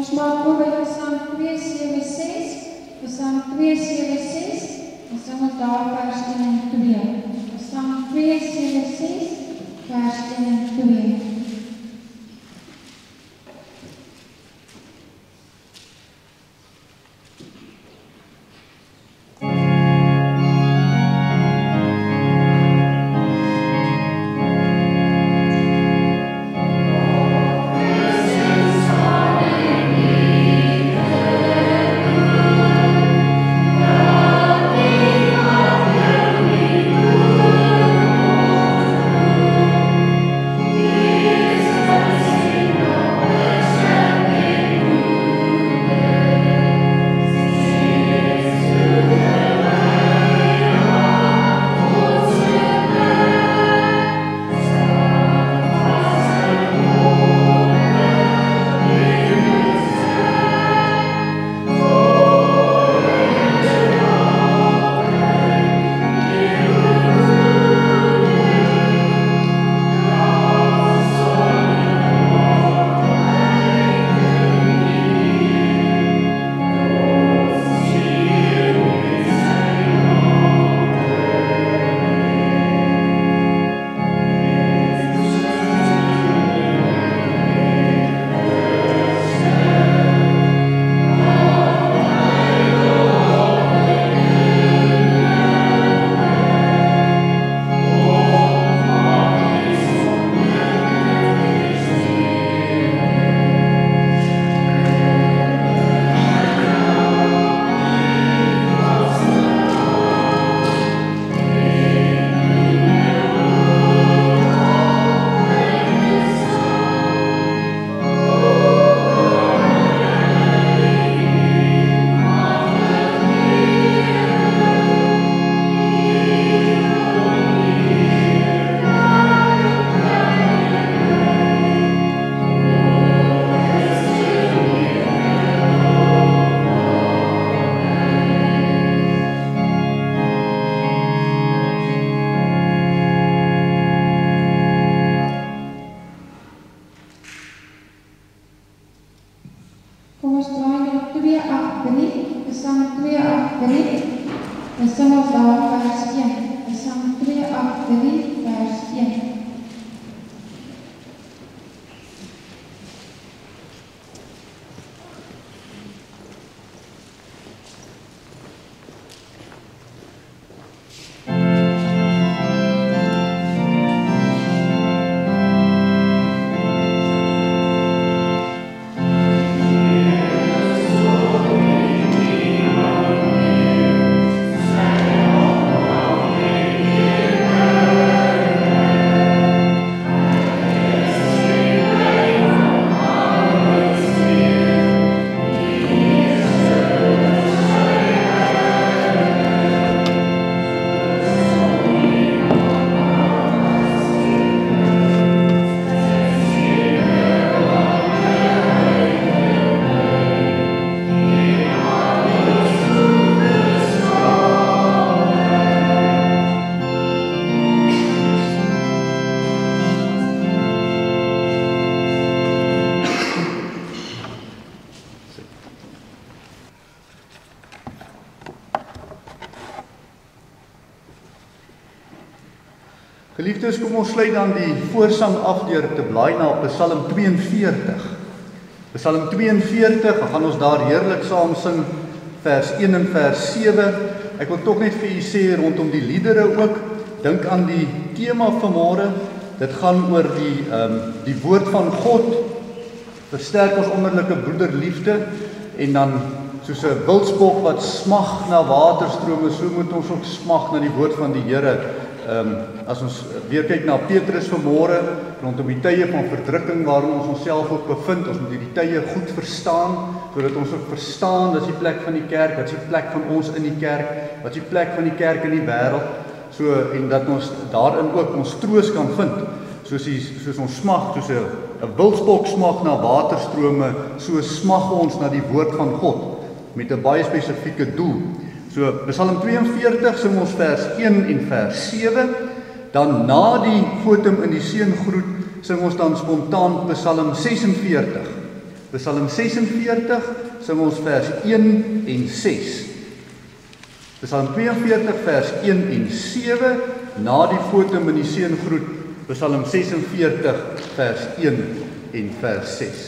Ons maak oor by Psalm 276, Psalm 276, en sing ons daar vers 1 en 2. Psalm 276, vers 1 en 2. Geliefdes, kom ons sluit dan die voorsang af deur te blaai na Psalm 42. Psalm 42, gaan ons daar heerlik saam sing, vers 1 en vers 7. Ek wil tog net vir u sê rondom die liedere ook, dink aan die tema vanmôre. Dit gaan oor die woord van God, versterk ons onderlinge broederliefde, en dan soos 'n wildsbok wat smag na waterstrome, so moet ons ook smag na die woord van die Here. As ons weer kyk na Petrus vanmôre, rondom die tye van verdrukking waarin ons onsself ook bevind, ons moet hierdie tye goed verstaan, sodat ons ook verstaan, wat is die plek van die kerk, wat is die plek van ons in die kerk, wat is die plek van die kerk in die wêreld, so, en dat ons daarin ook ons troos kan vind, soos ons smag, soos 'n wildsbok smag na waterstrome, so smag ons na die woord van God, met 'n baie spesifieke doel. So, Psalm 42 sing ons vers 1 en vers 7, dan na die fotum in die seëngroet sing ons dan spontaan Psalm 46. Psalm 46 sing ons vers 1 en 6. Psalm 42 vers 1 en 7, na die foto met die seëngroet, Psalm 46 vers 1 en vers 6.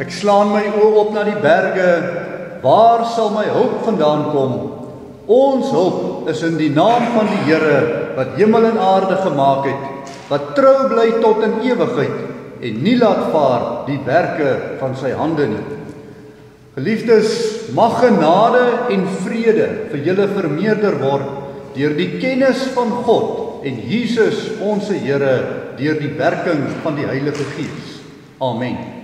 Ek slaan my oë op na die berge, waar sal my hulp vandaan kom? Ons hulp is in die naam van die Here, wat hemel en aarde gemaak het, wat trou bly tot in ewigheid en nie laat vaar die werke van sy hande nie. Geliefdes, mag genade en vrede vir julle vermeerder word deur die kennis van God en Jesus ons Here deur die werking van die Heilige Gees. Amen.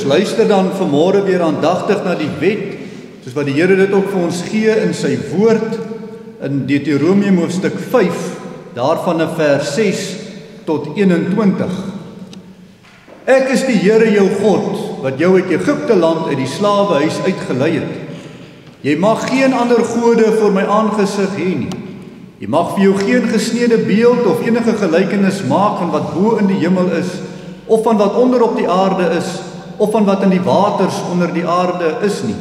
Ons luister dan vanmôre weer aandagtig na die wet, soos wat die Here dit ook vir ons gee in sy woord, in Deuteronomium hoofstuk 5, daarvan vers 6 tot 21. Ek is die Here jou God, wat jou uit Egipte land uit die slawehuis uitgelei het. Jy mag geen ander gode voor my aangesig hê nie. Jy mag vir jou geen gesnede beeld of enige gelykenis maak van wat bo in die hemel is, of van wat onder op die aarde is, of van wat in die waters onder die aarde is nie.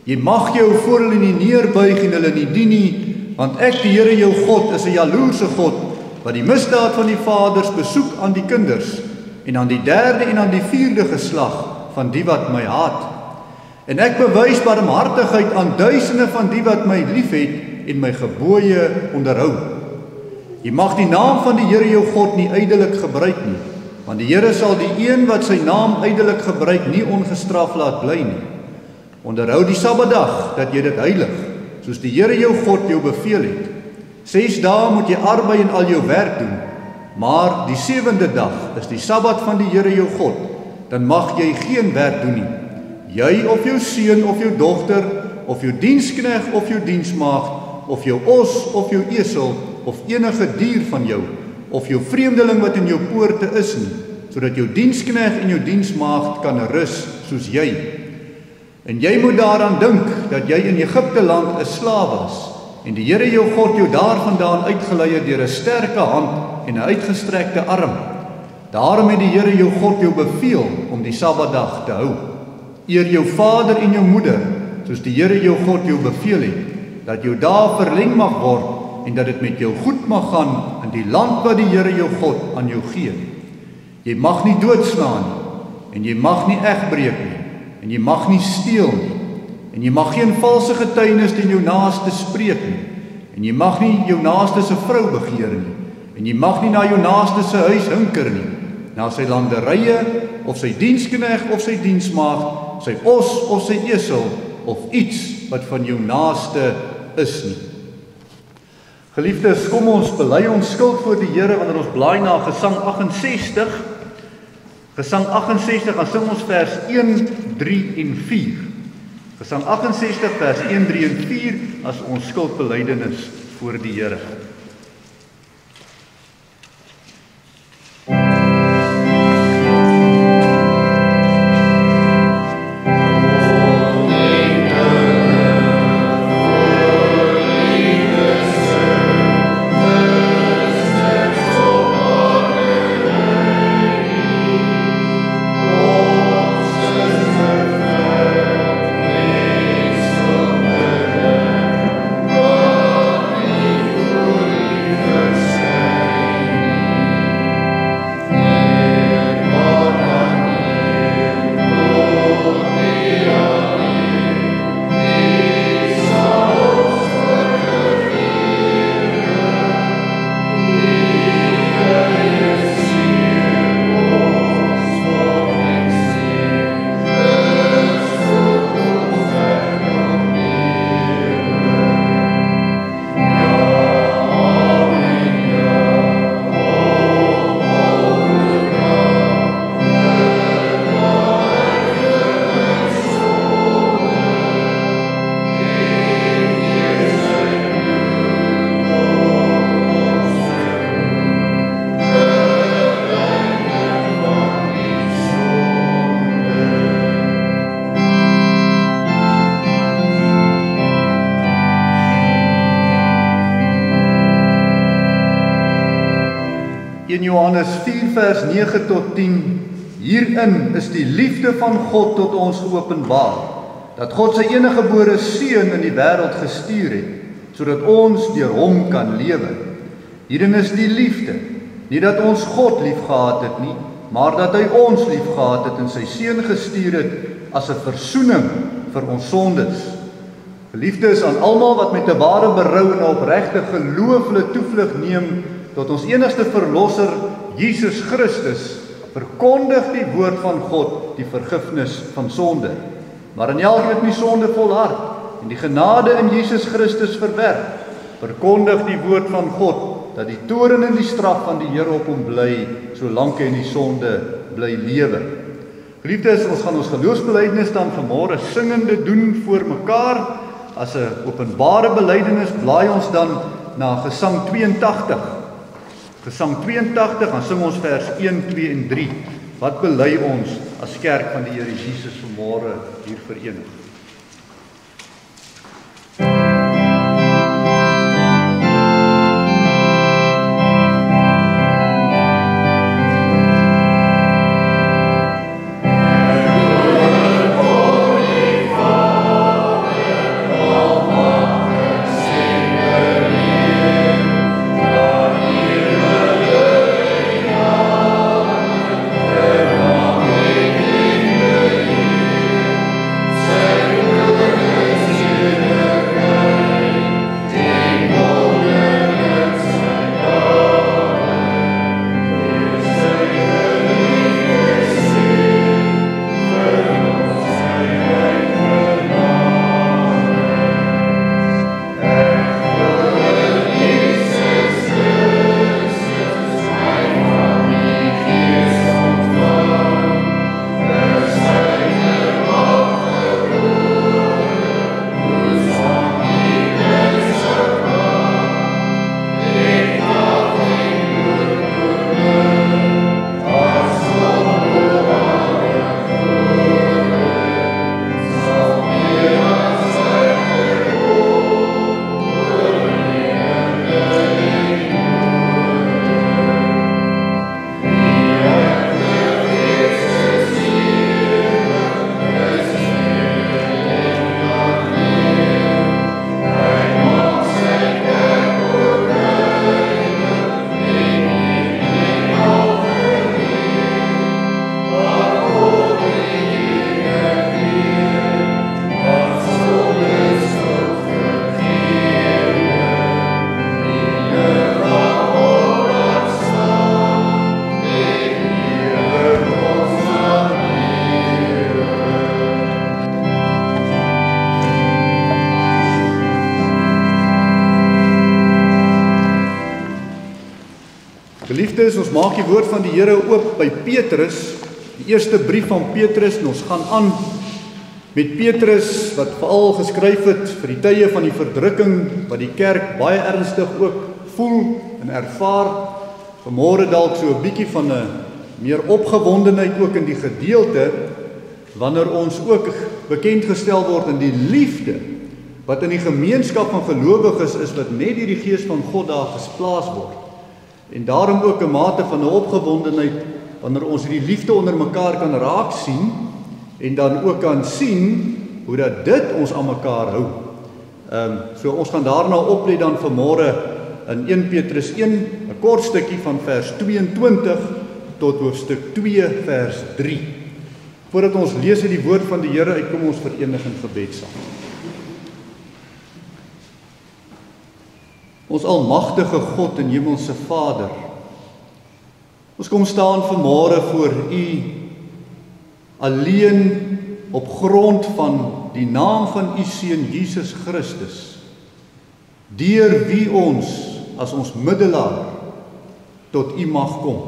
Jy mag jou voor hulle nie neerbuig en hulle nie dien nie, want ek, die Here jou God, is 'n jaloerse God, wat die misdaad van die vaders besoek aan die kinders, en aan die derde en aan die vierde geslag van die wat my haat. En ek bewys barmhartigheid aan duisende van die wat my liefhet en my gebooie onderhou. Jy mag die naam van die Here jou God nie ydelik gebruik nie, want die Here sal die een wat sy naam ydelik gebruik nie ongestraf laat bly nie. Onderhou die Sabbatdag, dat jy dit heilig, soos die Here jou God jou beveel het. 6 dae moet jy arbei en al jou werk doen, maar die 7de dag is die Sabbat van die Here jou God, dan mag jy geen werk doen nie. Jy of jou seun of jou dogter, of jou dienskneg of jou diensmaagd, of jou os of jou esel, of enige dier van jou, of jou vreemdeling wat in jou poorte is nie, sodat jou dienskneg en jou diensmaagd kan rus soos jy. En jy moet daaraan dink dat jy in Egipte land 'n slaaf was, en die Here jou God jou daarvandaan uitgelei het deur 'n sterke hand en 'n uitgestrekte arm. Daarom het die Here jou God jou beveel om die Sabbatdag te hou. Eer jou vader en jou moeder, soos die Here jou God jou beveel het, dat jou dae verleng mag word en dat dit met jou goed mag gaan in die land wat die Here jou God aan jou gee. Jy mag nie doodslaan nie, en jy mag nie egbreek nie, en jy mag nie steel nie, en jy mag geen valse getuienis teen jou naaste spreek nie, en jy mag nie jou naaste se vrou begeer nie, en jy mag nie na jou naaste se huis hinker nie, na sy landerye, of sy dienskneg of sy diensmaagd, sy os of sy esel, of iets wat van jou naaste is nie. Geliefdes, kom ons bely ons skuld voor die Here wanneer ons blaai na Gesang 68. Gesang 68, dan sing ons vers 1, 3 en 4. Gesang 68 vers 1, 3 en 4 as ons skuldbelydenis voor die Here. In Johannes 4 vers 9 tot 10, hierin is die liefde van God tot ons geopenbaar, dat God sy eniggebore seun in die wêreld gestuur het, sodat ons deur hom kan lewe. Hierin is die liefde, nie dat ons God liefgehad het nie, maar dat hy ons liefgehad het en sy seun gestuur het as 'n versoening vir ons sondes. Geliefdes, aan almal wat met 'n ware berou en opregte geloof hulle toevlug neem tot ons enigste verlosser, Jesus Christus, verkondig die woord van God, die vergifnis van sonde. Maar in elkeen wat nie sonde volhard en die genade in Jesus Christus verwerp, verkondig die woord van God, dat die toorn en die straf van die Here op hom bly, solank hy in die sonde bly lewe. Geliefdes, ons gaan ons geloofsbelijdenis dan vanmôre singende doen voor mekaar. As 'n openbare belydenis blaai ons dan na Gesang 82. Gesang 82, dan sing ons vers 1, 2 en 3. Wat bely ons as kerk van die Here Jesus vanmôre hier verenig? Geliefdes, ons maak die woord van die Here oop by Petrus, die eerste brief van Petrus, en ons gaan aan met Petrus, wat veral geskryf het vir die tye van die verdrukking, wat die kerk baie ernstig ook voel en ervaar. Vanmôre dalk so 'n bietjie van 'n meer opgewondenheid ook in die gedeelte, wanneer ons ook bekend gestel word in die liefde, wat in die gemeenskap van gelowiges is, wat net deur die Gees van God daar gesplaas word. En daarom ook 'n mate van 'n opgewondenheid, wanneer ons hierdie liefde onder mekaar kan raak sien, en dan ook kan sien, hoe dat dit ons aan mekaar hou. So ons gaan daarna oplet dan vanmôre in 1 Petrus 1, 'n kort stukkie van vers 22 tot hoofstuk 2 vers 3. Voordat ons lees uit die woord van die Here uit, kom ons verenig in gebed saam. Ons almagtige God en hemelse Vader, ons kom staan vanmôre voor U alleen op grond van die naam van U Seun Jesus Christus, deur wie ons as ons middelaar tot U mag kom.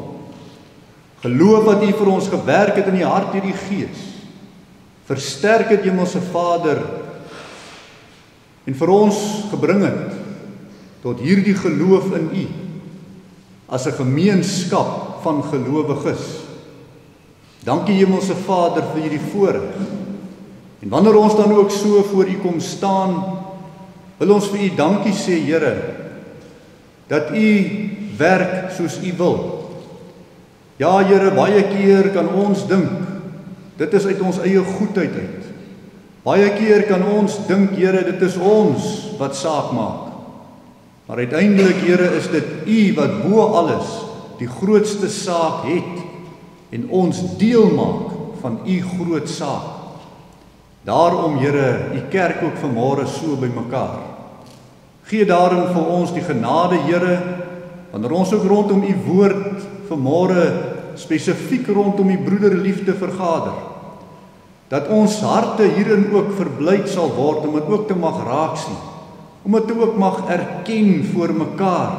Geloof wat U vir ons gewerk het in die hart deur die Gees. Versterk dit, hemelse Vader, en vir ons gebring het tot hierdie geloof in U, as 'n gemeenskap van gelowiges. Dankie, hemelse Vader, vir hierdie voorreg. En wanneer ons dan ook so voor U kom staan, wil ons vir U dankie sê, Here, dat U werk soos U wil. Ja, Here, baie keer kan ons dink, dit is uit ons eie goedheid uit. Baie keer kan ons dink, Here, dit is ons wat saak maak. Maar uiteindelik, Here, is dit U wat bo alles die grootste saak het en ons deel maak van U groot saak. Daarom, Here, U kerk ook vanmôre so by mekaar. Gee daarin vir ons die genade, Here, wanneer ons ook rondom U woord vanmôre spesifiek rondom U broederliefde vergader, dat ons harte hierin ook verblyd sal word om dit ook te mag raak sien, om dit ook mag erken voor mekaar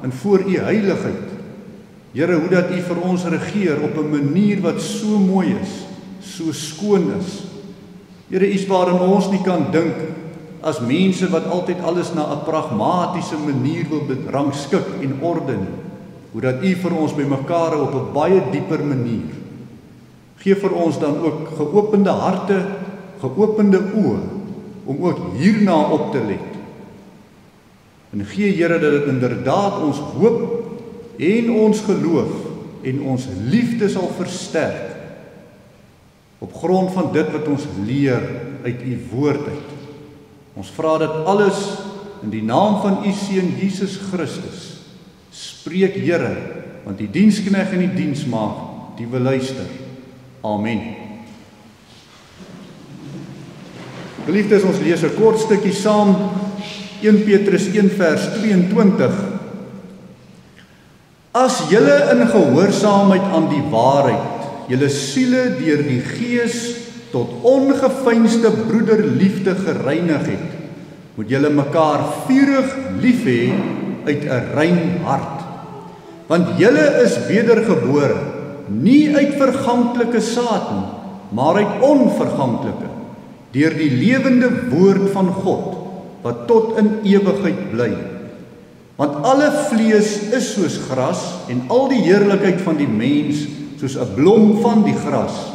en voor U heiligheid. Here, hoe dat U vir ons regeer op 'n manier wat so mooi is, so skoon is. Here, iets waarin ons nie kan dink as mense wat altyd alles na 'n pragmatiese manier wil berangskik en orde nie. Hoe dat U vir ons by mekaar op 'n baie dieper manier. Gee vir ons dan ook geopende harte, geopende oë, om ook hierna op te let. En gee, Here, dat dit inderdaad ons hoop en ons geloof en ons liefde sal versterk, op grond van dit wat ons leer uit U woord uit. Ons vra dit alles in die naam van U Seun Jesus Christus. Spreek, Here, want die diensknegt en die diensmaagd, die wil luister. Amen. Geliefdes, ons lees 'n kort stukkie saam, 1 Petrus 1 vers 22. As julle in gehoorsaamheid aan die waarheid, julle siele deur die Gees tot ongeveinsde broederliefde gereinig het, moet julle mekaar vurig lief hê uit 'n rein hart. Want julle is wedergebore, nie uit verganklike saad nie, maar uit onverganklike, deur die lewende woord van God, wat tot in ewigheid bly. Want alle vlees is soos gras, en al die heerlikheid van die mens soos 'n blom van die gras.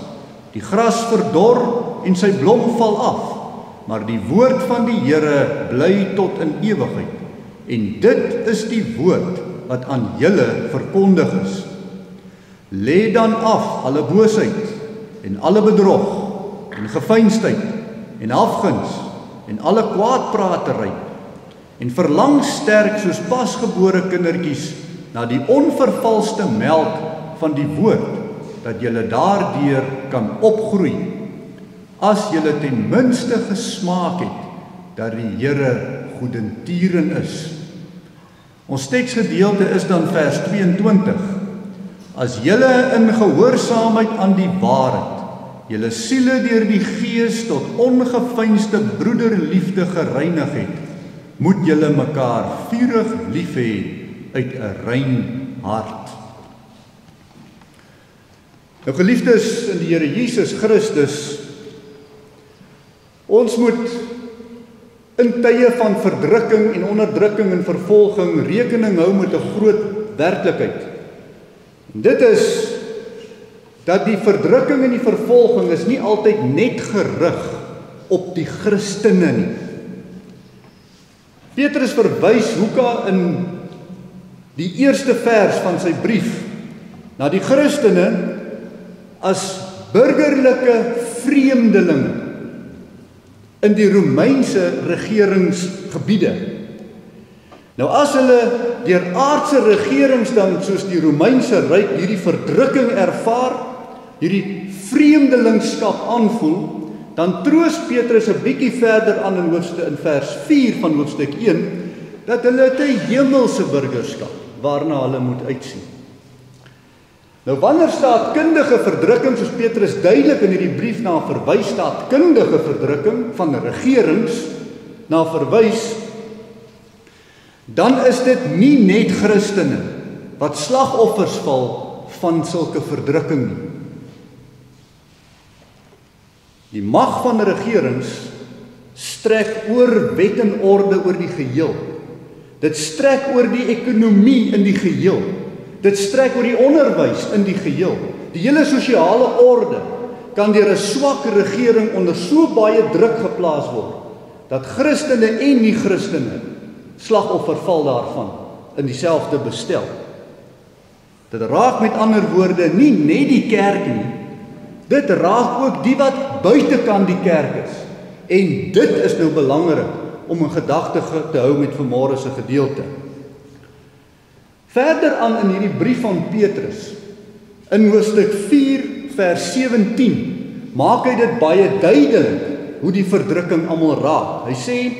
Die gras verdor en sy blom val af, maar die woord van die Here bly tot in ewigheid. En dit is die woord wat aan julle verkondig is. Lê dan af alle boosheid en alle bedrog en geveinsdheid en afguns en alle kwaadpratery, en verlang sterk soos pasgebore kindertjies na die onvervalste melk van die woord, dat julle daardeur kan opgroei, as julle ten minste gesmaak het dat die Here goedentierend is. Ons teksgedeelte is dan vers 22. As julle in gehoorsaamheid aan die waarheid, julle siele deur die Gees tot ongeveinsde broederliefde gereinig het, moet julle mekaar vurig lief hê uit 'n rein hart. Nou geliefdes in die Here Jesus Christus, ons moet in tye van verdrukking en onderdrukking en vervolging rekening hou met 'n groot werklikheid. En dit is dat die verdrukking en die vervolging is nie altyd net gerig op die Christene nie. Petrus verwys hoeka in die eerste vers van sy brief na die Christene as burgerlike vreemdelinge in die Romeinse regeringsgebiede. Nou as hulle deur aardse regerings dan soos die Romeinse ryk hierdie verdrukking ervaar, hierdie vreemdelingskap aanvoel, dan troos Petrus 'n bietjie verder aan in vers 4 van hoofstuk 1 dat hulle 'n hemelse burgerskap waarna hulle moet uitsien. Nou wanneer staatkundige verdrukking, soos Petrus duidelik in hierdie brief na verwys, staatkundige verdrukking van regerings na verwys, dan is dit nie net Christene wat slagoffers val van sulke verdrukking nie. Die mag van regerings strek oor wet en orde oor die geheel. Dit strek oor die ekonomie in die geheel. Dit strek oor die onderwys in die geheel. Die hele sosiale orde kan deur 'n swak regering onder so baie druk geplaas word, dat Christene en nie-Christene slagoffer val daarvan in dieselfde bestel. Dit raak met ander woorde nie net die kerk nie, dit raak ook die wat buitekant die kerk is. En dit is nou belangrik om in gedagte te hou met vanmôre se gedeelte. Verder aan in hierdie brief van Petrus, in hoofstuk 4 vers 17, maak hy dit baie duidelik hoe die verdrukking almal raak. Hy sê,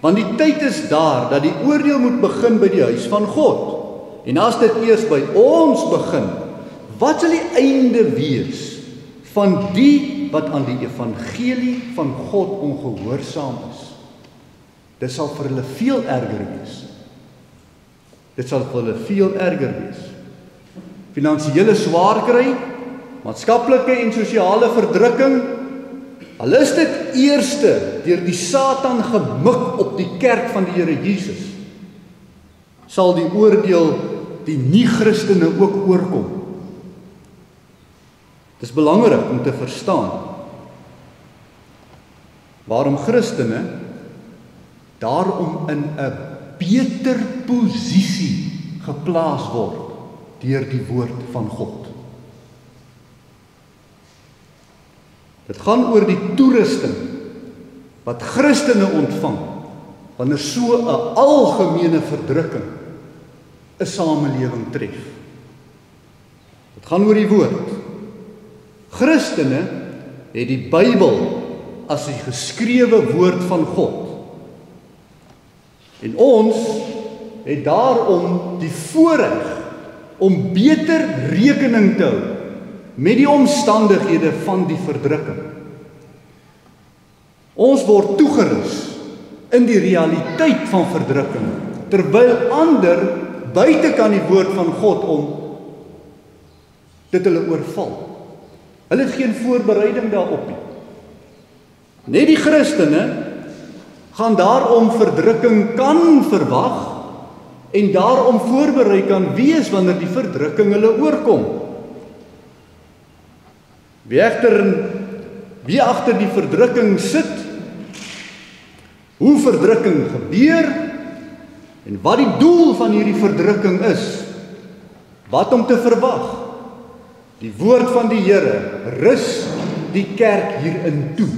want die tyd is daar dat die oordeel moet begin by die huis van God. En as dit eers by ons begin, wat sal die einde wees van die wat aan die evangelie van God ongehoorsaam is? Dit sal vir hulle veel erger wees. Dit sal vir hulle veel erger wees. Finansiële swaar kry, maatskaplike en sosiale verdrukking, al is dit eerste deur die Satan gemik op die kerk van die Here Jesus, sal die oordeel die nie-Christene ook oorkom. Dit is belangrik om te verstaan waarom Christene daarom in 'n beter posisie geplaas word deur die woord van God. Dit gaan oor die toerusting wat Christene ontvang wanneer so 'n algemene verdrukking 'n samelewing tref. Dit gaan oor die woord. Christene het die Bybel as die geskrewe woord van God. En ons het daarom die voorreg om beter rekening te hou met die omstandighede van die verdrukking. Ons word toegerus in die realiteit van verdrukking, terwyl ander buite kan die woord van God om dit hulle oorval. Hulle het geen voorbereiding daarop nie. Net die Christene gaan daarom verdrukking kan verwag en daarom voorberei kan wees wanneer die verdrukking hulle oorkom. Wie agter die verdrukking sit, hoe verdrukking gebeur en wat die doel van hierdie verdrukking is, wat om te verwag. Die woord van die Here rus die kerk hierin toe.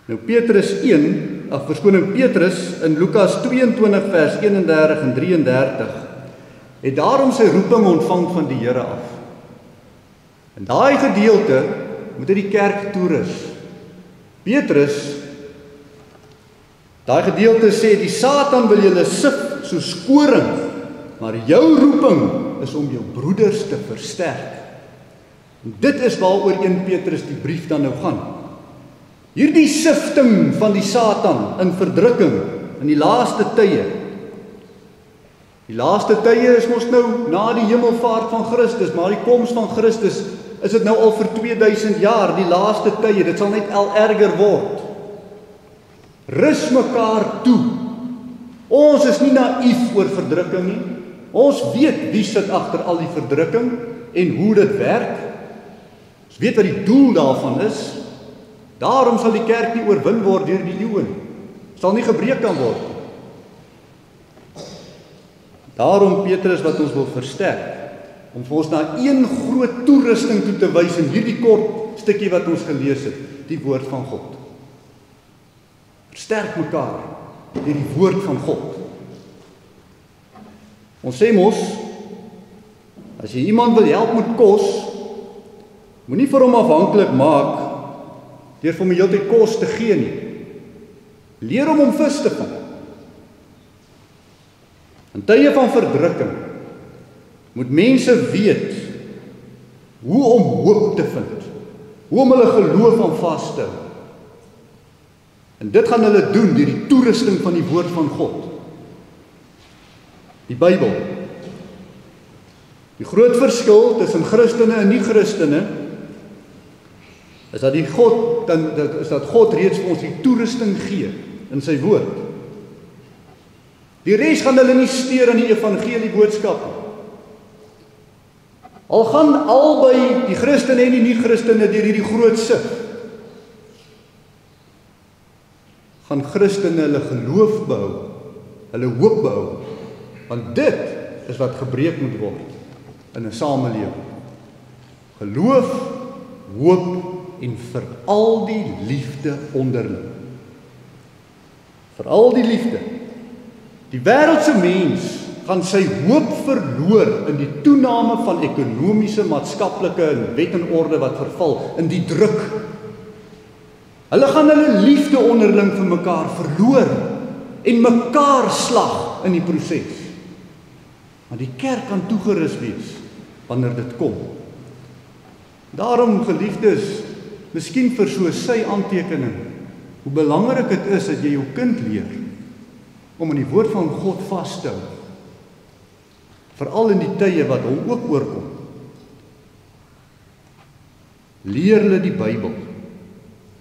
Nou Petrus in Lukas 22 vers 31 en 33 het daarom sy roeping ontvang van die Here af. In daai gedeelte moet hy die kerk toerus. Petrus, daai gedeelte sê die Satan wil julle sif soos koring, maar jou roeping is om jou broeders te versterk. En dit is waaroor 1 Petrus die brief dan nou gaan. Hierdie sifting van die Satan in verdrukking in die laaste tye Die laaste tye is mos nou na die hemelvaart van Christus, maar die koms van Christus is dit nou al vir 2000 jaar, die laaste tye, dit sal net al erger word. Rus mekaar toe. Ons is nie naïef oor verdrukking nie. Ons weet wie sit agter al die verdrukking en hoe dit werk. Ons weet wat die doel daarvan is. Daarom sal die kerk nie oorwin word deur die eeue nie. Sal nie gebreek kan word. Daarom Petrus wat ons wil versterk, om vir ons na een groot toerusting toe te wys in hierdie kort stukkie wat ons gelees het, die woord van God. Versterk mekaar deur die woord van God. Ons sê mos, as jy iemand wil help met kos, moenie vir hom afhanklik maak deur vir hom die hele tyd kos te gee nie. Leer hom om vis te vang. In tye van verdrukking moet mense weet hoe om hoop te vind, hoe om hulle geloof aan vas te hou. En dit gaan hulle doen deur die toerusting van die woord van God. Die Bybel. Die groot verskil tussen Christene en nie-Christene is dat God reeds vir ons die toerusting gee in sy woord. Die res gaan hulle nie steur aan die evangelie boodskap nie. Al gaan albei die Christene en die nie-Christene deur hierdie groot sif, gaan Christene hulle geloof behou, hulle hoop behou, want dit is wat gebreek moet word in 'n samelewing. Geloof, hoop en veral die liefde onderling. Veral die liefde. Die wêreldse mens gaan sy hoop verloor in die toename van ekonomiese, maatskaplike en wet en orde wat verval, in die druk. Hulle gaan hulle liefde onderling vir mekaar verloor en mekaar slag in die proses. Maar die kerk kan toegerus wees wanneer dit kom. Daarom, geliefdes, miskien vir so sy aantekening, hoe belangrik dit is dat jy jou kind leer om in die woord van God vas te hou. Veral in die tye wat hom ook oorkom. Leer hulle die Bybel.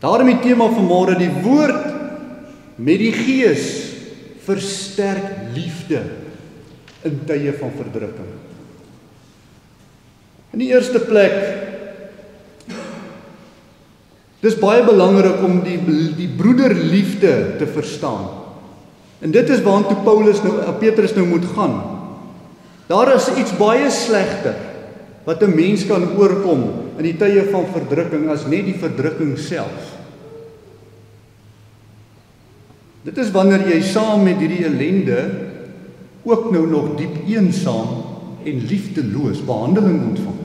Daarom die tema van môre, die woord met die gees versterk liefde in tye van verdrukking. In die eerste plek, dis baie belangrik om die broederliefde te verstaan. En dit is waartoe Petrus nou moet gaan. Daar is iets baie slegter wat 'n mens kan oorkom in die tye van verdrukking as net die verdrukking self. Dit is wanneer jy saam met hierdie ellende ook nou nog diep eensaam en liefdeloos behandeling ontvang.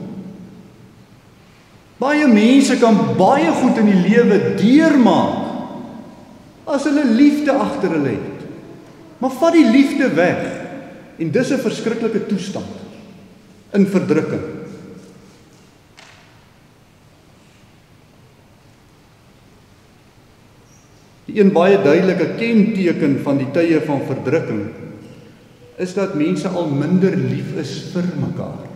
Baie mense kan baie goed in die lewe deurmaak as hulle liefde agter hulle het. Maar vat die liefde weg en dis 'n verskriklike toestand in verdrukking. Die een baie duidelike kenteken van die tye van verdrukking is dat mense al minder lief is vir mekaar,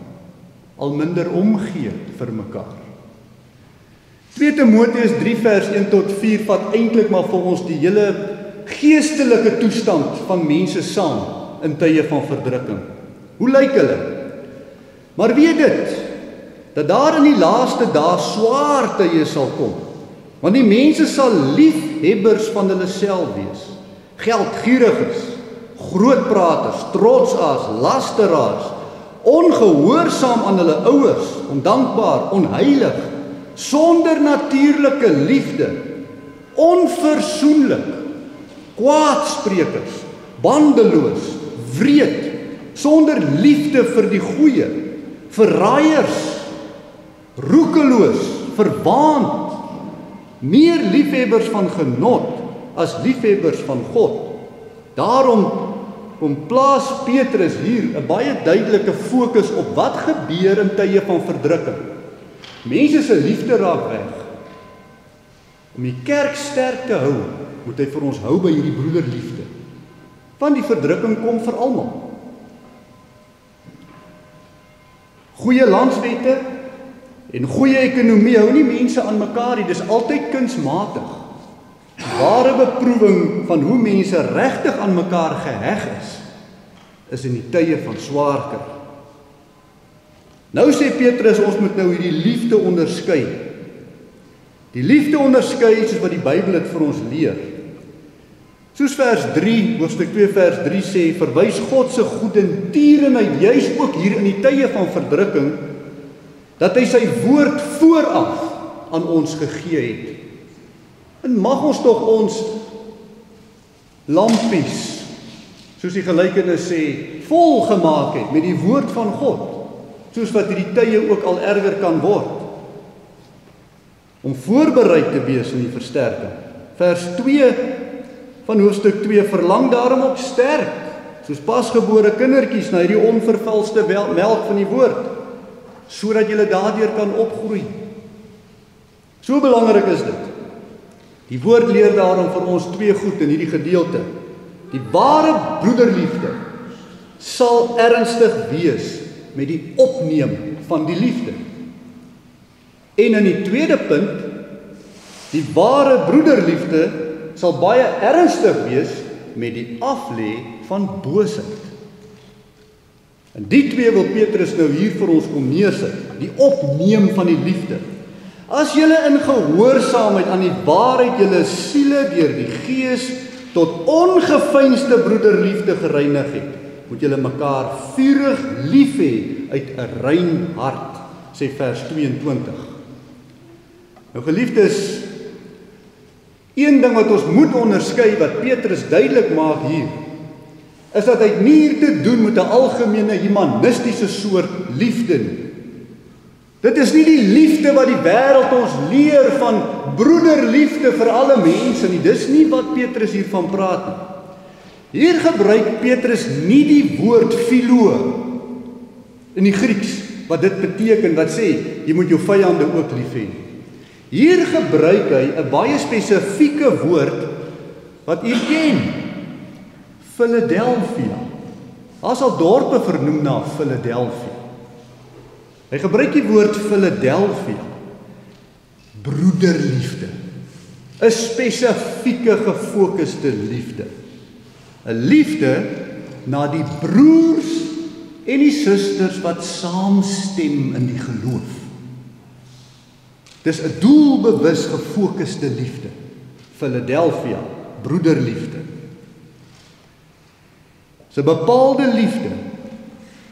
al minder omgee vir mekaar. 2 Timoteus 3 vers 1 tot 4 vat eintlik maar vir ons die hele geestelike toestand van mense saam in tye van verdrukking. Hoe lyk hulle? Maar weet dit, dat daar in die laaste dae swaar tye sal kom, want die mense sal liefhebbers van hulle self wees, geldgieriges, grootpraters, trotsaars, lasteraars, ongehoorsaam aan hulle ouers, ondankbaar, onheilig, sonder natuurlike liefde, onversoenlik, kwaadsprekers, bandeloos, wreed, sonder liefde vir die goeie, verraaiers, roekeloos, verwaand, meer liefhebbers van genot as liefhebbers van God. Daarom kom plaas Petrus hier 'n baie duidelike fokus op wat gebeur in tye van verdrukking. Mense se liefde raak weg. Om die kerk sterk te hou, moet hy vir ons hou by hierdie broederliefde. Want die verdrukking kom vir almal. Goeie landswette en goeie ekonomie hou nie mense aan mekaar nie, dis altyd kunsmatig. Ware beproewing van hoe mense regtig aan mekaar geheg is in die tye van swaar kry. Nou sê Petrus, ons moet nou hierdie liefde onderskei. Die liefde onderskei soos wat die Bybel dit vir ons leer. Soos vers 3, hoofstuk 2 vers 3 sê, verwys God se goedertierenheid juis ook hier in die tye van verdrukking, dat hy sy woord vooraf aan ons gegee het. En mag ons tog ons lampies, soos die gelykenis sê, volgemaak het met die woord van God, soos wat hierdie tye ook al erger kan word, om voorbereid te wees in die versterking. Vers 2 van hoofstuk 2, verlang daarom op sterk, soos pasgebore kindertjies na hierdie onvervalste melk van die woord, sodat julle daardeur kan opgroei. So belangrik is dit. Die woord leer daarom vir ons twee goed in hierdie gedeelte. Die ware broederliefde sal ernstig wees met die opneem van die liefde. En in die tweede punt, die ware broederliefde sal baie ernstig wees met die aflê van boosheid. En die twee wil Petrus nou hier vir ons kom neersit, die opneem van die liefde. As julle in gehoorsaamheid aan die waarheid julle siele deur die Gees tot ongeveinsde broederliefde gereinig het, moet julle mekaar vurig lief hê uit 'n rein hart, sê vers 22. Nou geliefdes, een ding wat ons moet onderskei, wat Petrus duidelik maak hier, is dat hy nie hier te doen met 'n algemene humanistiese soort liefde nie. Dit is nie die liefde wat die wêreld ons leer van broederliefde vir alle mense nie. Dis nie wat Petrus hiervan praat nie. Hier gebruik Petrus nie die woord philo in die Grieks, wat dit beteken, wat sê, jy moet jou vyande ook lief hê. Hier gebruik hy 'n baie spesifieke woord wat u ken. Philadelphia. Daar sal dorpe vernoem na Philadelphia. Hy gebruik die woord Philadelphia. Broederliefde. 'n spesifieke gefokuste liefde. 'n liefde na die broers en die susters wat saamstem in die geloof. Dis 'n doelbewus gefokuste liefde. Philadelphia, broederliefde. Dis 'n bepaalde liefde,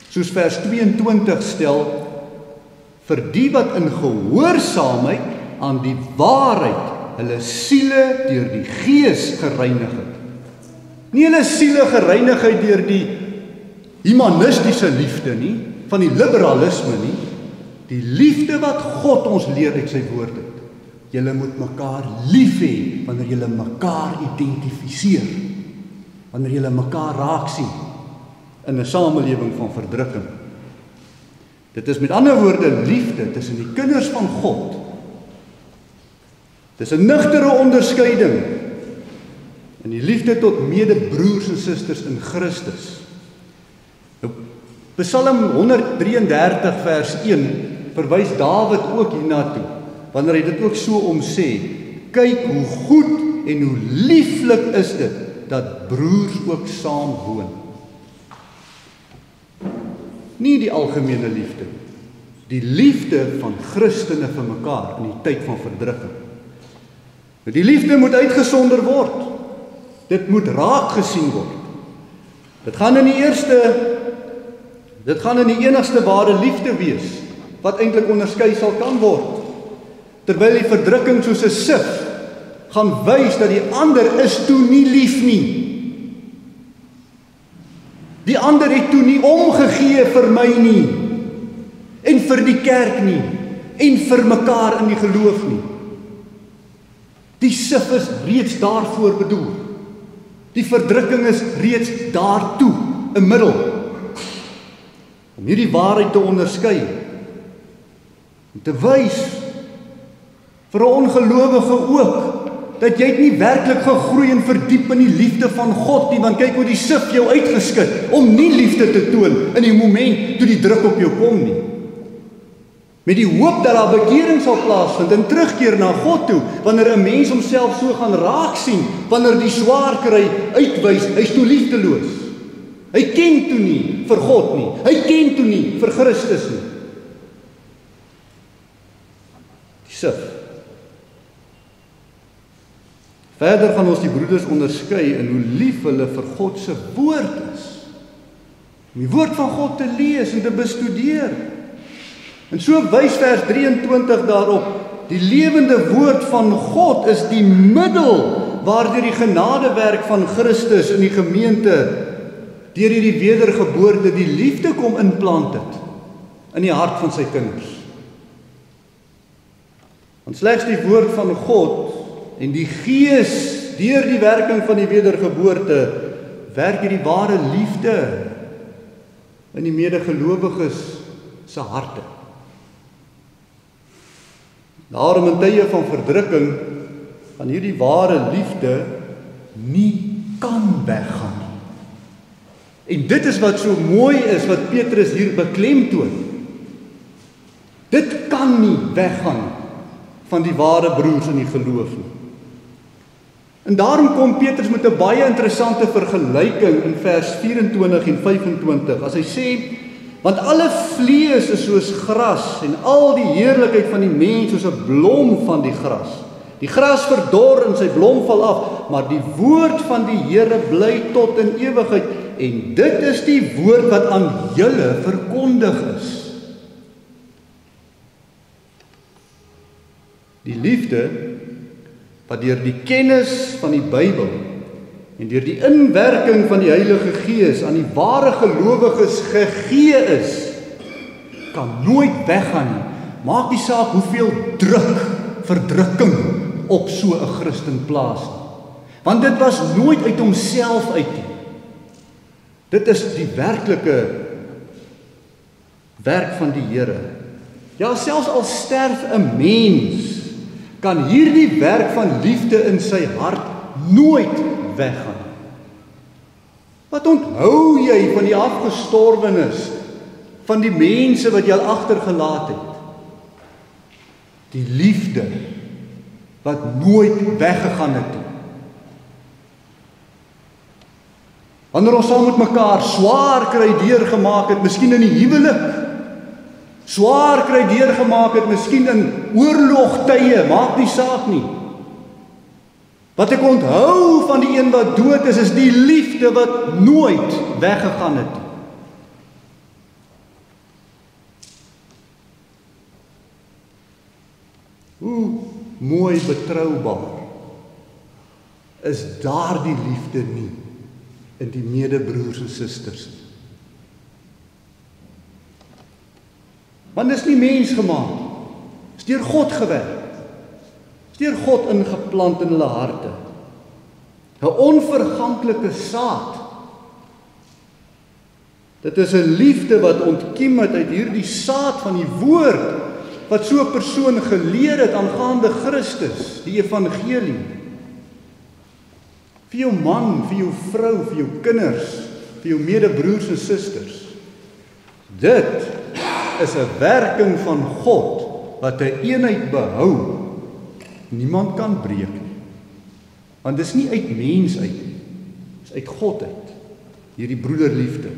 soos vers 22 stel, vir die wat in gehoorsaamheid aan die waarheid hulle siele deur die Gees gereinig het. Nie hulle siele gereinig het deur die humanistiese liefde nie, van die liberalisme nie, die liefde wat God ons leer uit sy woord het. Julle moet mekaar lief hê wanneer julle mekaar identifiseer, wanneer julle mekaar raak sien in 'n samelewing van verdrukking. Dit is met ander woorde liefde tussen die kinders van God. Dis 'n nugtere onderskeiding in die liefde tot medebroers en susters in Christus. Nou, Psalm 133 vers 1 verwys Dawid ook hiernaartoe, wanneer hy dit ook so omsê, kyk hoe goed en hoe lieflik is dit, dat broers ook saam woon. Nie die algemene liefde, die liefde van Christene vir mekaar in die tyd van verdrukking. Die liefde moet uitgesonder word. Dit moet raak gesien word. Dit gaan in die enigste ware liefde wees, wat eintlik onderskei sal kan word. Terwyl die verdrukking soos 'n sif gaan wys dat die ander is toe nie lief nie. Die ander het toe nie omgegee vir my nie, en vir die kerk nie, en vir mekaar in die geloof nie. Die sif is reeds daarvoor bedoel. Die verdrukking is reeds daartoe, 'n middel, om hierdie waarheid te onderskei, om te wys vir 'n ongelowige ook, dat jy het nie werklik gegroei en verdiep in die liefde van God nie, want kyk hoe die sif jou uitgeskit, om nie liefde te toon in die moment toe die druk op jou kom nie. met die hoop dat daar bekering sal plaasvind en terugkeer na God toe, wanneer 'n mens homself so gaan raak sien, wanneer die swaar kry uitwys, hy's toe liefdeloos. Hy ken toe nie vir God nie, hy ken toe nie vir Christus nie. Die sif. Verder gaan ons die broeders onderskei in hoe lief hulle vir God se woord is. Om die woord van God te lees en te bestudeer. En so wys vers 23 daarop, die lewende woord van God is die middel waardeur die genadewerk van Christus in die gemeente deur hierdie wedergeboorte die liefde kom inplant het in die hart van sy kinders. Want slegs die woord van God en die Gees deur die werking van die wedergeboorte werk hierdie ware liefde in die medegelowiges se harte. Daarom in tye van verdrukking gaan hierdie ware liefde nie kan weggaan nie. En dit is wat so mooi is wat Petrus hier beklemtoon. Dit kan nie weggaan van die ware broers in die geloof nie. En daarom kom Petrus met 'n baie interessante vergelyking in vers 24 en 25 as hy sê, want alle vlees is soos gras en al die heerlikheid van die mens soos 'n blom van die gras. Die gras verdor en sy blom val af, maar die woord van die Here bly tot in ewigheid en dit is die woord wat aan julle verkondig is. Die liefde wat deur die kennis van die Bybel en deur die inwerking van die Heilige Gees aan die ware gelowiges gegee is, kan nooit weggaan nie. Maak nie saak hoeveel verdrukking op so 'n Christen plaas nie. Want dit was nooit uit homself uit nie. Dit is die werklike werk van die Here. Ja, selfs al sterf 'n mens, kan hierdie werk van liefde in sy hart nooit weggaan. Wat onthou jy van die afgestorwenes, van die mense wat jy al agtergelaat het? Die liefde wat nooit weggegaan het nie. Wanneer ons saam met mekaar swaar kry deurgemaak het, miskien in die huwelik, swaar kry deurgemaak het, miskien in oorlogtye, maak nie saak nie. Wat ek onthou van die een wat dood is die liefde wat nooit weggegaan het. Hoe mooi betroubaar is daardie liefde nie in die medebroers en susters nie. Want dit is nie mensgemaak, dit is deur God gewerk. Dit is deur God ingeplant in hulle harte. 'n onverganklike saad. Dit is 'n liefde wat ontkiem het uit hierdie saad van die woord wat so 'n persoon geleer het aangaande Christus, die evangelie. Vir jou man, vir jou vrou, vir jou kinders, vir jou medebroers en susters. Dit is 'n werking van God wat 'n eenheid behou. Niemand kan breek nie. Want dis nie uit mens uit nie. Dis uit God uit. Hierdie broederliefde.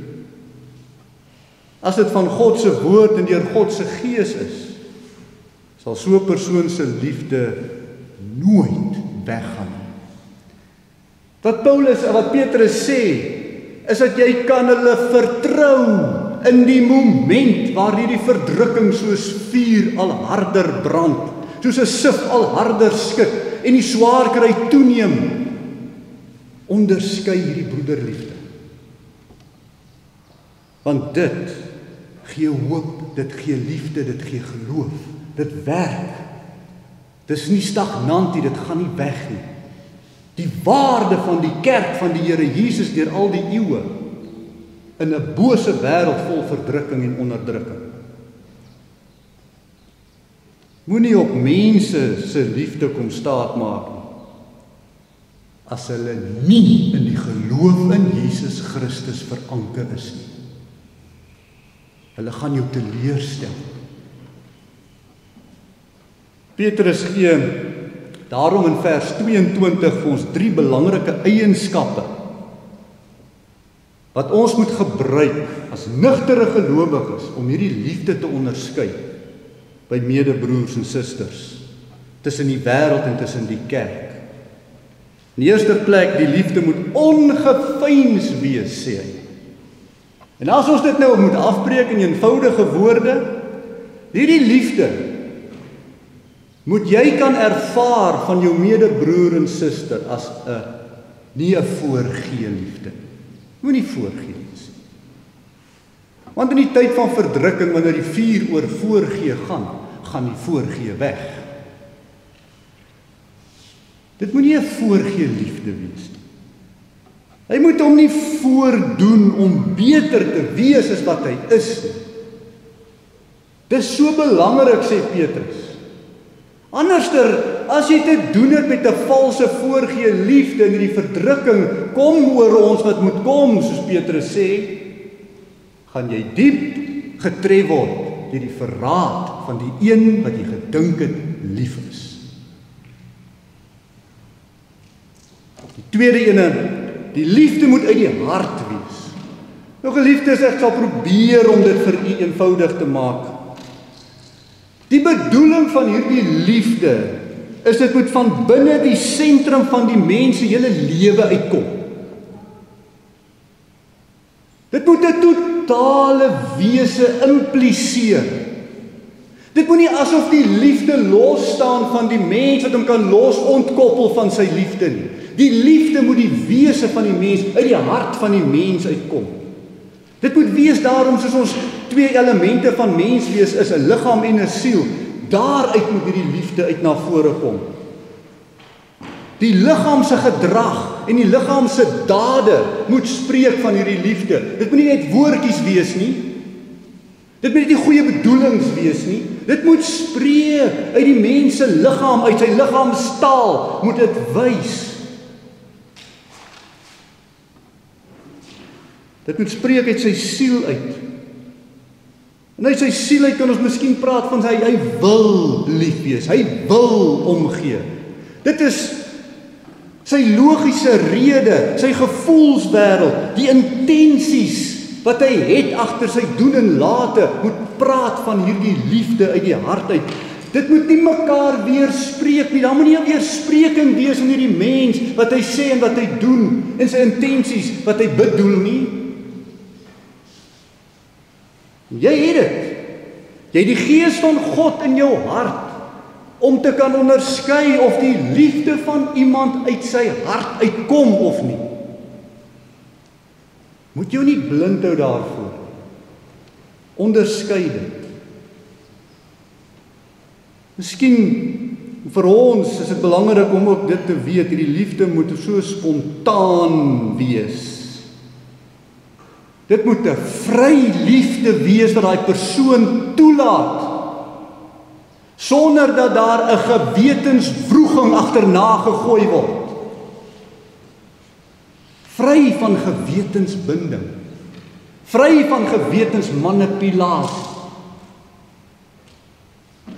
As dit van God se woord en deur God se gees is, sal so 'n persoon se liefde nooit weggaan. Wat Paulus en wat Petrus sê, is dat jy kan hulle vertrou in die moment waar hierdie verdrukking soos vuur al harder brand, soos 'n sif al harder skit en die swaar kry toeneem, onderskei hierdie broederliefde. Want dit gee hoop, dit gee liefde, dit gee geloof, dit werk. Dis nie stagnant nie, dit gaan nie weg nie. Die waarde van die kerk van die Here Jesus deur al die eeue in 'n bose wêreld vol verdrukking en onderdrukking. Moenie op mense se liefde kom staat maak nie, as hulle nie in die geloof in Jesus Christus veranker is nie. Hulle gaan jou teleurstel. Petrus gee daarom in vers 22 vir ons 3 belangrike eienskappe wat ons moet gebruik as nugtere gelowiges om hierdie liefde te onderskei by medebroers en susters, tussen die wêreld en tussen die kerk. In die eerste plek, die liefde moet ongeveins wees, sê hy. En as ons dit nou moet afbreek in eenvoudige woorde, hierdie liefde moet jy kan ervaar van jou medebroer en suster as nie 'n voorgee liefde. Moenie voorgee wees. Want in die tyd van verdrukking, wanneer die vuur oor voorgee gaan die voorgee weg. Dit moet nie 'n voorgee liefde wees nie. Hy moet hom nie voordoen om beter te wees as wat hy is nie. Dis so belangrik, sê Petrus. Anderster, as jy te doen het met 'n valse voorgee liefde en die verdrukking kom oor ons wat moet kom, soos Petrus sê, gaan jy diep getref word deur die verraad van die een wat jy gedink het lief is. Die tweede ene, die liefde moet uit die hart wees. Nou geliefdes, ek sal probeer om dit vir u eenvoudig te maak. Die bedoeling van hierdie liefde is dit moet van binne die sentrum van die mens se hele lewe uitkom. Dit moet 'n totale wese impliseer. Dit moet nie asof die liefde los staan van die mens wat hom kan los ontkoppel van sy liefde nie. Die liefde moet die wese van die mens uit die hart van die mens uitkom. Dit moet wees daarom soos ons 2 elemente van menswees is, 'n liggaam en 'n siel. Daaruit moet hierdie liefde uit na vore kom. Die liggaam se gedrag en die liggaam se dade moet spreek van hierdie liefde. Dit moet nie net woordjies wees nie. Dit moet nie goeie bedoelings wees nie. Dit moet spreek uit die mens se liggaam, uit sy liggaamstaal moet dit wys. Dit moet spreek uit sy siel uit. En uit sy siel uit kan ons miskien praat van hy wil lief wees, hy wil omgee. Dit is sy logiese rede, sy gevoelswêreld, die intensies wat hy het agter sy doen en late, moet praat van hierdie liefde uit die hart uit. Dit moet nie mekaar weerspreek nie, daar moet nie 'n weerspreking wees in hierdie mens, wat hy sê en wat hy doen, en sy intensies wat hy bedoel nie. Jy het dit. Jy het die Gees van God in jou hart om te kan onderskei of die liefde van iemand uit sy hart uitkom of nie. Moet jou nie blind hou daarvoor. Onderskei dit. Miskien vir ons is dit belangrik om ook dit te weet, hierdie liefde moet so spontaan wees. Dit moet 'n vry liefde wees wat daai persoon toelaat, sonder dat daar 'n gewetenswroging agterna gegooi word. Vry van gewetensbinding, vry van gewetensmanipulasie.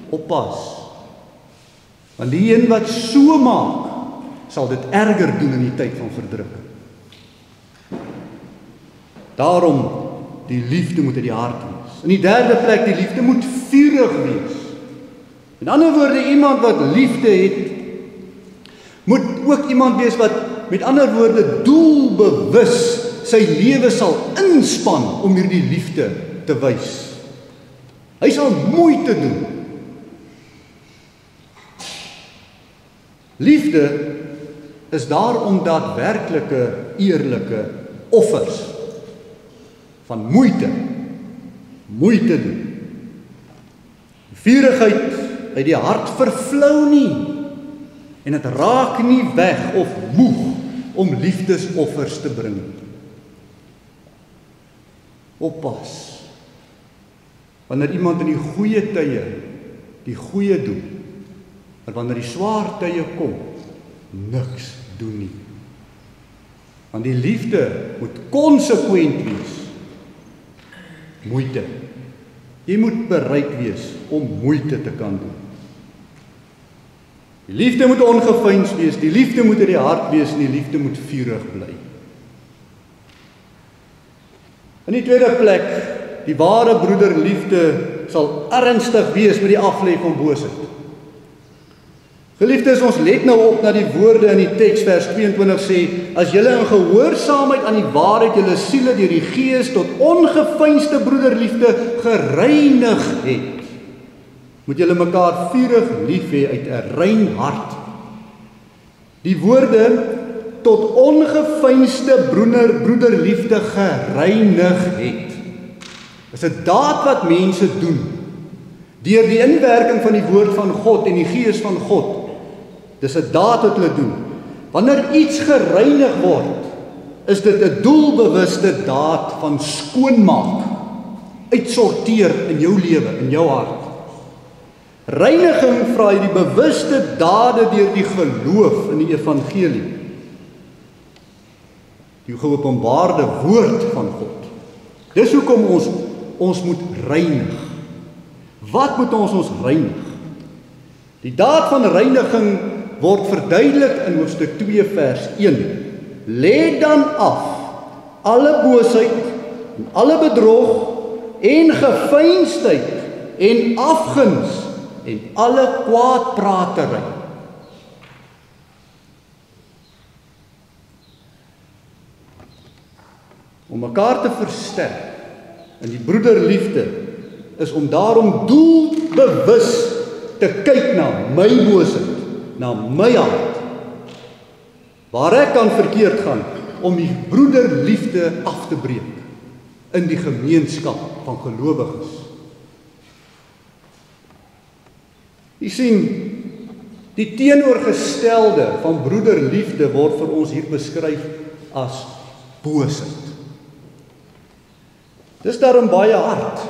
Oppas, want die een wat so maak, sal dit erger doen in die tyd van verdrukking. Daarom, die liefde moet uit die hart wees. In die derde plek, die liefde moet vurig wees. In ander woorde, iemand wat liefde het, moet ook iemand wees wat, met ander woorde, doelbewus sy lewe sal inspann om hierdie liefde te wys. Hy sal moeite doen. Liefde is daarom daadwerklike, eerlike offers van moeite doen. Vurigheid uit die hart vervlou nie en dit raak nie weg of moeg om liefdesoffers te bring. Oppas. Wanneer iemand in die goeie tye die goeie doen, maar wanneer die swaar tye kom, niks doen nie. Want die liefde moet konsekwent wees. Moeite. Jy moet bereid wees om moeite te kan doen. Die liefde moet ongeveins wees, die liefde moet in die hart wees en die liefde moet vurig bly. In die tweede plek, die ware broederliefde sal ernstig wees met die aflê van boosheid. Geliefdes, ons let nou op na die woorde in die teks, vers 22 sê, as julle in gehoorsaamheid aan die waarheid julle siele deur die Gees tot ongeveinsde broederliefde gereinig het, moet julle mekaar vurig lief hê uit 'n rein hart. Die woorde tot ongeveinsde broederliefde gereinig het, is 'n daad wat mense doen deur die inwerking van die woord van God en die Gees van God. Dis 'n daad wat hulle doen. Wanneer iets gereinig word, is dit 'n doelbewuste daad van skoonmaak, uitsorteer in jou lewe, in jou hart. Reiniging vra die bewuste dade deur die geloof in die evangelie. Die geopenbaarde woord van God. Dis hoekom ons moet reinig. Wat moet ons reinig? Die daad van reiniging word verduidelik in hoofstuk 2 vers 1. Lê dan af alle boosheid, en alle bedrog, en geveinsdheid, en afguns, en alle kwaadpratery. Om mekaar te versterk in die broederliefde is om daarom doelbewus te kyk na my boosheid, na my hart, waar ek kan verkeerd gaan, om die broederliefde af te breek in die gemeenskap van gelowiges. Jy sien, die teenoorgestelde van broederliefde word vir ons hier beskryf as boosheid. Dis daarom baie hard.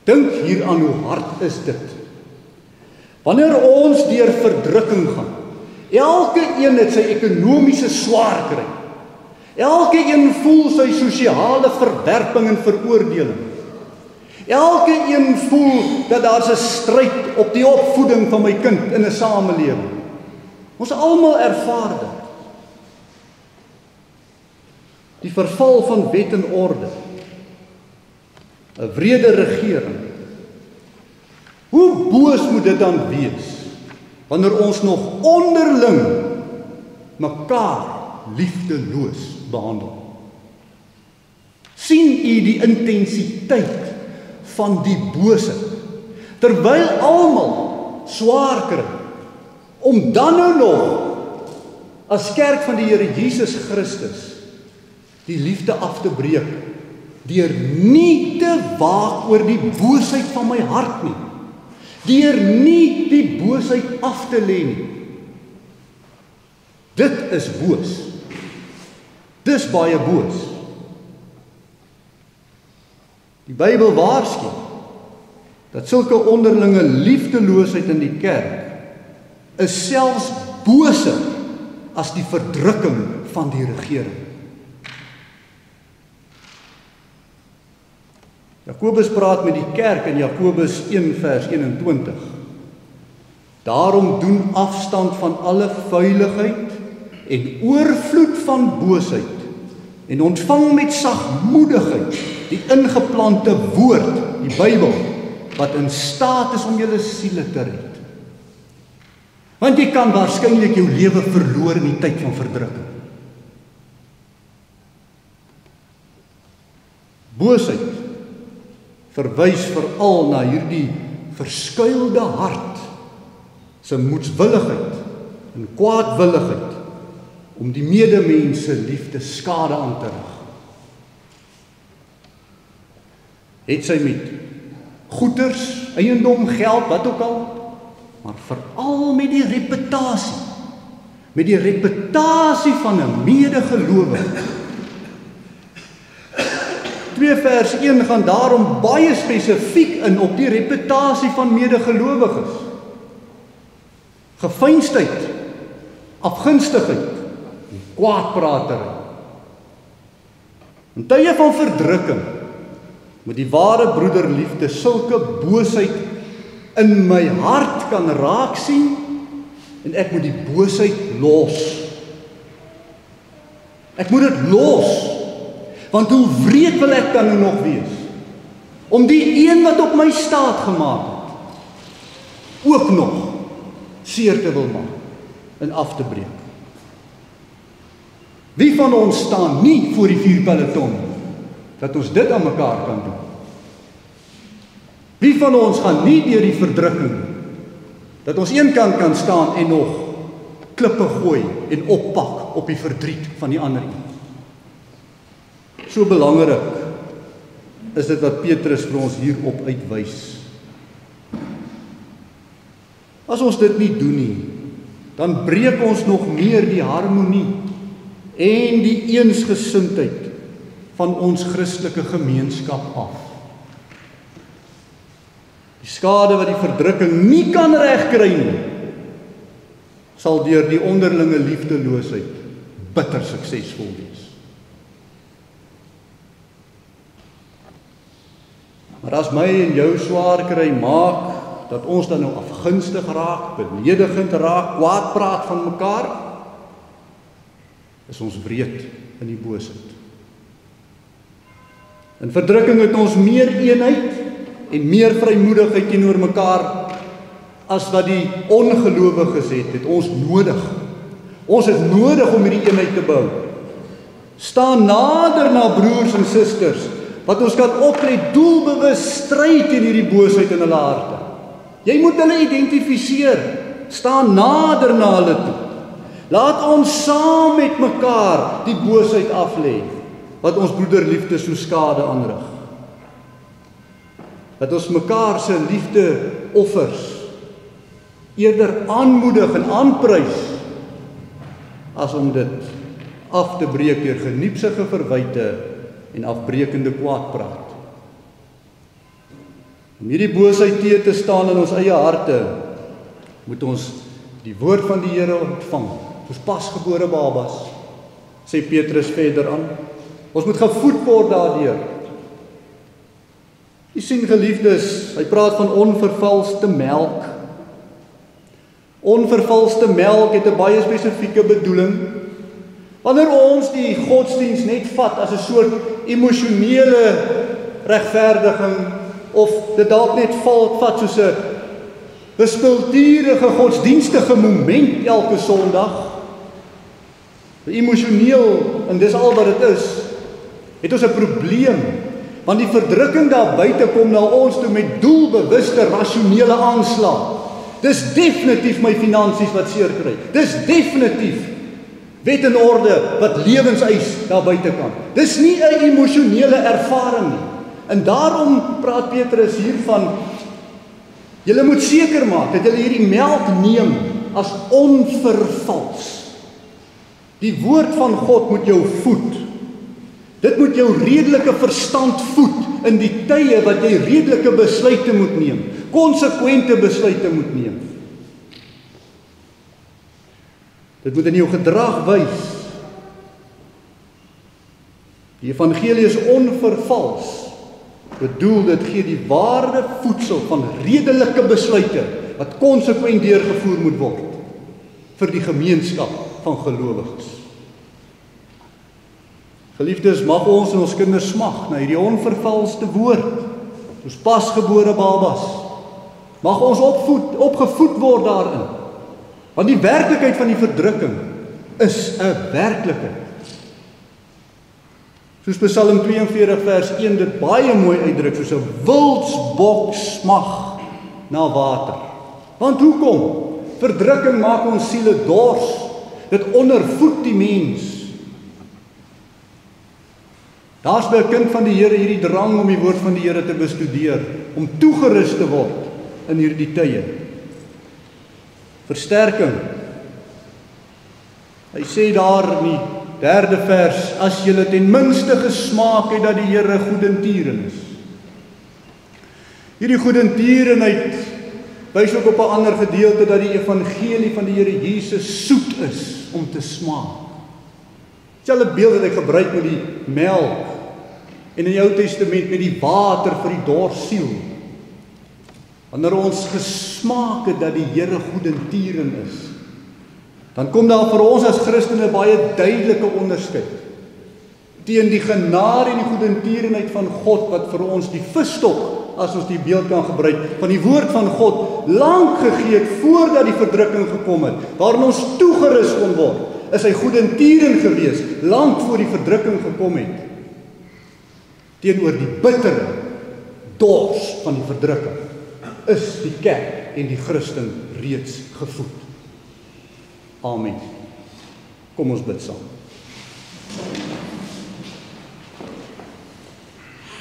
Dink hier aan hoe hard is dit. Wanneer ons deur verdrukking gaan, elke een het sy ekonomiese swaar kry. Elke een voel sy sosiale verwerping en veroordeling. Elke een voel dat daar's 'n stryd op die opvoeding van my kind in 'n samelewing. Ons almal ervaar dit. Die verval van wet en orde. 'n wrede regering. Hoe boos moet dit dan wees wanneer ons nog onderling mekaar liefdeloos behandel? Sien u die intensiteit van die boosheid, terwyl almal swaar kry, om dan nou nog as kerk van die Here Jesus Christus die liefde af te breek, deur nie te waak oor die boosheid van my hart nie, deur nie die boosheid af te lê nie. Dit is boos. Dis baie boos. Die Bybel waarsku dat sulke onderlinge liefdeloosheid in die kerk is selfs boser as die verdrukking van die regering. Jakobus praat met die kerk in Jakobus 1 vers 21. Daarom doen afstand van alle vuiligheid en oorvloed van boosheid en ontvang met sagmoedigheid die ingeplante woord, die Bybel, wat in staat is om julle siele te red. Want jy kan waarskynlik jou lewe verloor in die tyd van verdrukking. Boosheid verwys veral na hierdie verskuilde hart se moedswilligheid en kwaadwilligheid om die medemense liefde skade aan te rig. Het sy met goeders, eiendom, geld, wat ook al, maar veral met die reputasie van 'n medegelowige. 2 vers 1 gaan daarom baie spesifiek in op die reputasie van medegelowiges. Geveinsdheid, afgunstigheid, kwaadpratery. In tye van verdrukking moet die ware broederliefde sulke boosheid in my hart kan raak sien en ek moet die boosheid los. Ek moet dit los, want hoe wreed wil ek dan nog wees, om die een wat op my staat gemaak het, ook nog seer te wil maak en af te breek. Wie van ons staan nie voor die vuurpeloton, dat ons dit aan mekaar kan doen? Wie van ons gaan nie deur die verdrukking, dat ons een kant kan staan en nog klippe gooi en oppak op die verdriet van die ander een? So belangrik is dit wat Petrus vir ons hierop uitwys. As ons dit nie doen nie, dan breek ons nog meer die harmonie en die eensgesindheid van ons Christelike gemeenskap af. Die skade wat die verdrukking nie kan regkry nie, sal deur die onderlinge liefdeloosheid bitter suksesvol wees. Maar as my en jou swaar kry maak, dat ons dan nou afgunstig raak, beledigend raak, kwaad praat van mekaar, is ons wreed in die boosheid. In verdrukking het ons meer eenheid en meer vrymoedigheid teenoor mekaar as wat die ongelowiges het ons nodig. Ons het nodig om hierdie eenheid te bou. Staan nader na broers en susters, wat ons kan oplet doelbewus stry teen hierdie boosheid in hulle harte. Jy moet hulle identifiseer, staan nader na hulle toe. Laat ons saam met mekaar die boosheid aflê, wat ons broederliefde so skade aanrig. Dat ons mekaar se liefde offers eerder aanmoedig en aanprys, as om dit af te breek deur geniepsige verwyte en afbreekende kwaadpraat. Om hierdie boosheid teë te staan in ons eie harte, moet ons die woord van die Here ontvang, soos pasgebore babas, sê Petrus verder aan. Ons moet gevoed word daardeur. Jy sien geliefdes, hy praat van onvervalste melk. Onvervalste melk het 'n baie spesifieke bedoeling. Wanneer ons die godsdiens net vat as 'n soort emosionele regverdiging, of dit dalk net vat soos 'n wispelturige godsdienstige moment elke Sondag, emosioneel, en dis al wat dit is, het ons 'n probleem, want die verdrukking daar buite kom na ons toe met doelbewuste rasionele aanslag. Dis definitief my finansies wat seer kry. Dis definitief wet en orde wat lewenseis daar buitekant. Dis nie 'n emosionele ervaring nie. En daarom praat Petrus hiervan, julle moet seker maak dat julle hierdie melk neem as onvervals. Die woord van God moet jou voed. Dit moet jou redelike verstand voed in die tye wat jy redelike besluite moet neem, konsekwente besluite moet neem. Dit moet in jou gedrag wys. Die evangelie is onvervals. Bedoel, dit gee die ware voedsel van redelike besluite wat konsekwent deurgevoer moet word vir die gemeenskap van gelowiges. Geliefdes, mag ons en ons kinders smag na hierdie onvervalste woord, soos pasgebore babas. Mag ons opgevoed word daarin. Want die werklikheid van die verdrukking is 'n werklikheid. Soos Psalm 42 vers 1 dit baie mooi uitdruk, soos 'n wildsbok smag na water. Want hoekom? Verdrukking maak ons siele dors. Dit ondervoed die mens. Daar's by 'n kind van die Here hierdie drang om die woord van die Here te bestudeer, om toegerus te word in hierdie tye. Versterking. Hy sê daar in die 3de vers, as julle ten minste gesmaak het dat die Here goedertierenheid is. Hierdie goedertierenheid wys ook op 'n ander gedeelte dat die evangelie van die Here Jesus soet is om te smaak. Dieselfde beeld wat ek gebruik met die melk en in die Ou Testament met die water vir die dors siel. wanneer ons gesmaak het dat die Here goedertierend is, dan kom daar vir ons as Christene baie duidelike onderskeid teen die genade en die goedertierenheid van God, wat vir ons die visstok, as ons die beeld kan gebruik, van die woord van God, lank gegee het, voordat die verdrukking gekom het, waarin ons toegerus kon word, is hy goedertierend gewees, lank voor die verdrukking gekom het, teenoor die bittere dors van die verdrukking, is die kerk en die Christen reeds gevoed. Amen. Kom ons bid saam.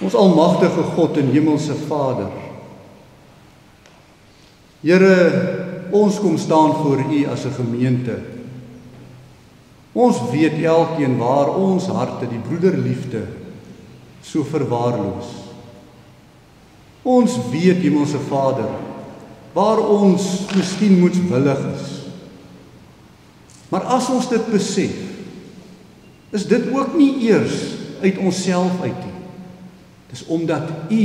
Ons almagtige God en hemelse Vader, Here, ons kom staan voor U as 'n gemeente. Ons weet elkeen waar ons harte die broederliefde so verwaarloos. Ons weet, hemelse Vader, waar ons miskien moedswillig is. Maar as ons dit besef, is dit ook nie eers uit onsself uit nie. Dis omdat U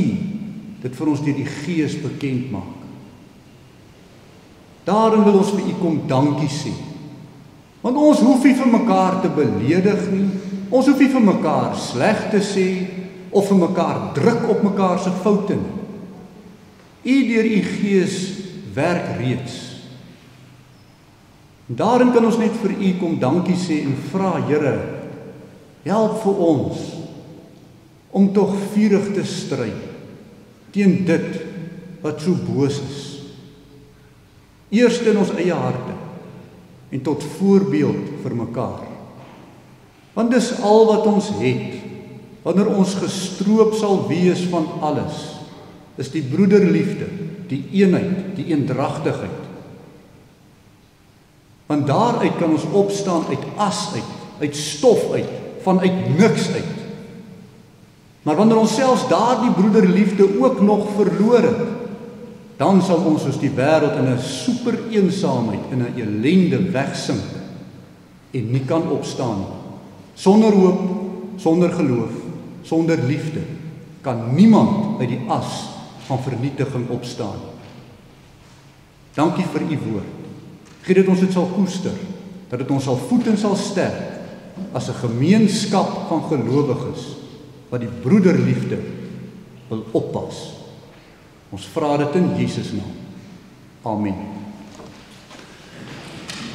dit vir ons deur die Gees bekend maak. Daarin wil ons vir U kom dankie sê. Want ons hoef nie vir mekaar te beledig nie. Ons hoef nie vir mekaar sleg te sê of vir mekaar druk op mekaar se foute nie. U deur U Gees werk reeds. Daarin kan ons net vir U kom dankie sê en vra, Here, help vir ons om tog vurig te stry teen dit wat so boos is. Eers in ons eie harte en tot voorbeeld vir mekaar. Want dis al wat ons het, wanneer ons gestroop sal wees van alles, is die broederliefde, die eenheid, die eendragtigheid. Want daaruit kan ons opstaan uit as uit stof uit, vanuit niks uit. Maar wanneer ons selfs daardie broederliefde ook nog verloor het, dan sal ons soos die wêreld in 'n super eensaamheid, in 'n ellende wegsink en nie kan opstaan nie. Sonder hoop, sonder geloof, sonder liefde kan niemand uit die as van vernietiging opstaan. Dankie vir U woord. Gee dat ons dit sal koester, dat dit ons sal voed en sal sterk as 'n gemeenskap van gelowiges wat die broederliefde wil oppas. Ons vra dit in Jesus naam. Amen.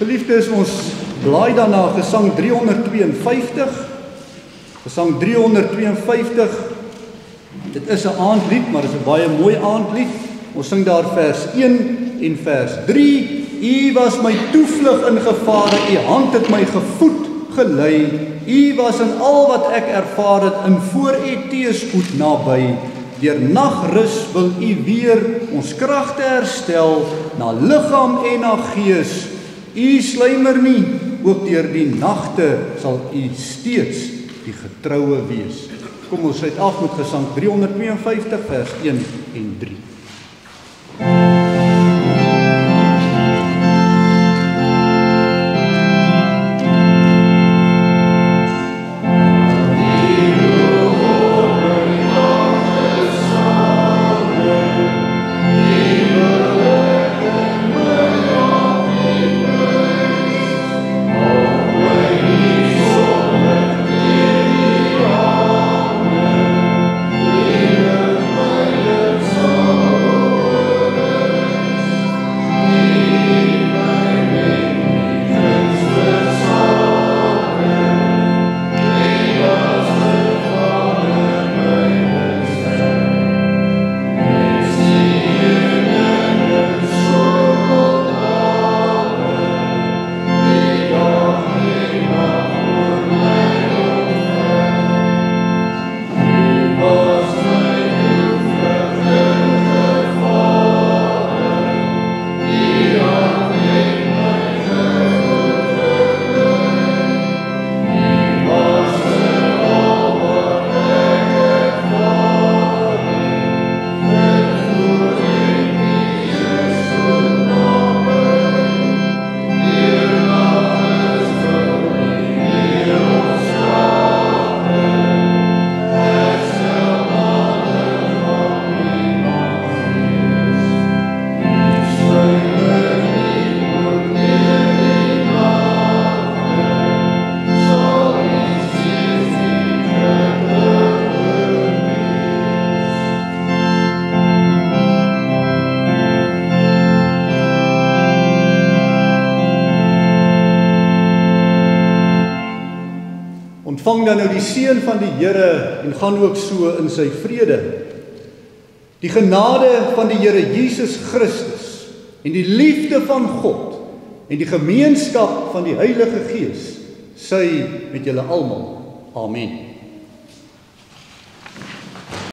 Geliefdes, ons blaai dan na Gesang 352. Gesang 352. Dit is 'n aandlied, maar dit is 'n baie mooi aandlied. Ons sing daar vers 1 en vers 3. U was my toevlug in gevare, U hand het my gevoed gelei. U was in al wat ek ervaar het, in voor U teëspoed naby. Deur nagrus wil U weer ons kragte herstel, na liggaam en na gees. U sluimer nie, ook deur die nagte sal U steeds die getroue wees. Kom ons sluit af met Gesang 352 vers 1 en 3. Oh Ontvang dan nou die seën van die Here en gaan ook so in sy vrede. Die genade van die Here Jesus Christus en die liefde van God en die gemeenskap van die Heilige Gees sy met julle almal. Amen.